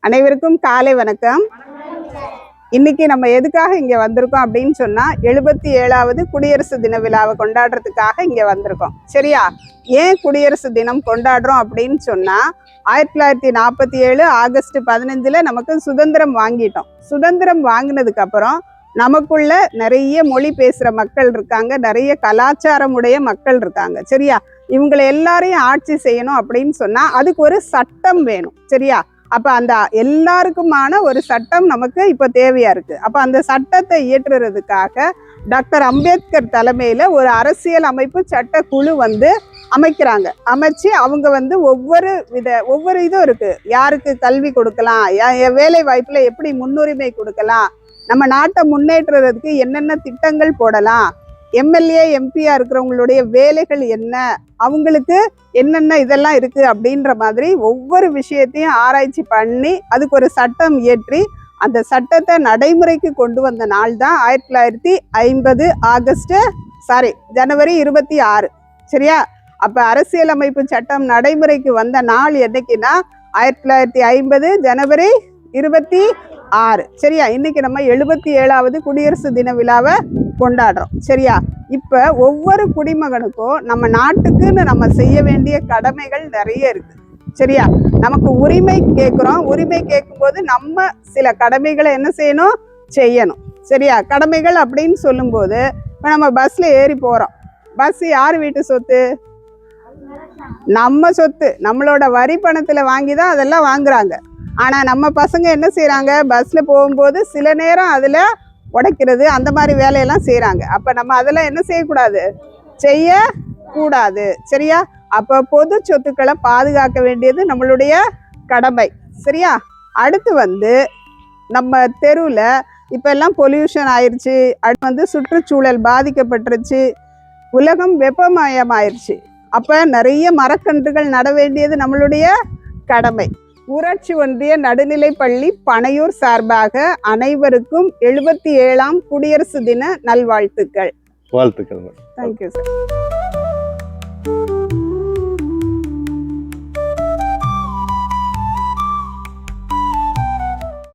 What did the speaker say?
அனைவருக்கும் காலை வணக்கம். இன்னைக்கு நம்ம எதுக்காக இங்க வந்திருக்கோம் அப்படின்னு சொன்னா 77வது குடியரசு தின விழாவை கொண்டாடுறதுக்காக இங்க வந்திருக்கோம். சரியா? ஏன் குடியரசு தினம் கொண்டாடுறோம் அப்படின்னு சொன்னா 1947 ஆகஸ்ட் 15 நமக்கு சுதந்திரம் வாங்கிட்டோம். சுதந்திரம் வாங்கினதுக்கு அப்புறம் நமக்குள்ள நிறைய மொழி பேசுற மக்கள் இருக்காங்க, நிறைய கலாச்சாரமுடைய மக்கள் இருக்காங்க. சரியா? இவங்களை எல்லாரையும் ஆட்சி செய்யணும் அப்படின்னு சொன்னா அதுக்கு ஒரு சட்டம் வேணும். சரியா? அப்ப அந்த எல்லாருக்குமான ஒரு சட்டம் நமக்கு இப்ப தேவையா இருக்கு. அப்ப அந்த சட்டத்தை இயற்றுறதுக்காக டாக்டர் அம்பேத்கர் தலைமையில ஒரு அரசியல் அமைப்பு சட்ட குழு அமைக்கிறாங்க. அமைச்சு அவங்க ஒவ்வொரு இதுவும் இருக்கு. யாருக்கு கல்வி கொடுக்கலாம், வேலை வாய்ப்புல எப்படி முன்னுரிமை கொடுக்கலாம், நம்ம நாட்டை முன்னேற்றுறதுக்கு என்னென்ன திட்டங்கள் போடலாம், எம்எல்ஏ எம்பியா இருக்கிறவங்களுடைய வேலைகள் என்ன, அவங்களுக்கு என்னென்ன இதெல்லாம் இருக்கு அப்படின்ற மாதிரி ஒவ்வொரு விஷயத்தையும் ஆராய்ச்சி பண்ணி அதுக்கு ஒரு சட்டம் இயற்றி அந்த சட்டத்தை நடைமுறைக்கு கொண்டு வந்த நாள் தான் 1950 ஜனவரி 26. சரியா? அப்ப அரசியலமைப்பு சட்டம் நடைமுறைக்கு வந்த நாள் என்னைக்குன்னா 1950 ஜனவரி 26. சரியா? இன்னைக்கு நம்ம 77வது குடியரசு தின விழாவை கொண்டாடுறோம். சரியா? இப்ப ஒவ்வொரு குடிமகனுக்கும் நம்ம நாட்டுக்குன்னு நம்ம செய்ய வேண்டிய கடமைகள் நிறைய இருக்கு. சரியா? நமக்கு உரிமை கேட்கிறோம். உரிமை கேட்கும் போது நம்ம சில கடமைகளை என்ன செய்யணும். சரியா? கடமைகள் அப்படின்னு சொல்லும் போது இப்ப நம்ம பஸ்ல ஏறி போறோம். பஸ் யார் வீட்டு சொத்து? நம்ம சொத்து. நம்மளோட வரி பணத்துல வாங்கிதான் அதெல்லாம் வாங்குறாங்க. ஆனா நம்ம பசங்க என்ன செய்யறாங்க, பஸ்ல போகும்போது சில நேரம் அதுல உடைக்கிறது அந்த மாதிரி வேலையெல்லாம் செய்யறாங்க. அப்ப நம்ம அதெல்லாம் என்ன செய்யக்கூடாது. சரியா? அப்ப பொது சொத்துக்களை பாதுகாக்க வேண்டியது நம்மளுடைய கடமை. சரியா? அடுத்து நம்ம தெருவில் இப்ப எல்லாம் பொல்யூஷன் ஆயிடுச்சு. அடுத்து சுற்றுச்சூழல் பாதிக்கப்பட்டுருச்சு. உலகம் வெப்பமயமாயிருச்சு. அப்ப நிறைய மரக்கன்றுகள் நட வேண்டியது நம்மளுடைய கடமை. ஊராட்சி ஒன்றிய நடுநிலைப்பள்ளி பனையூர் சார்பாக அனைவருக்கும் 77ஆம் குடியரசு தின நல்வாழ்த்துக்கள். வாழ்த்துக்கள். Thank you sir.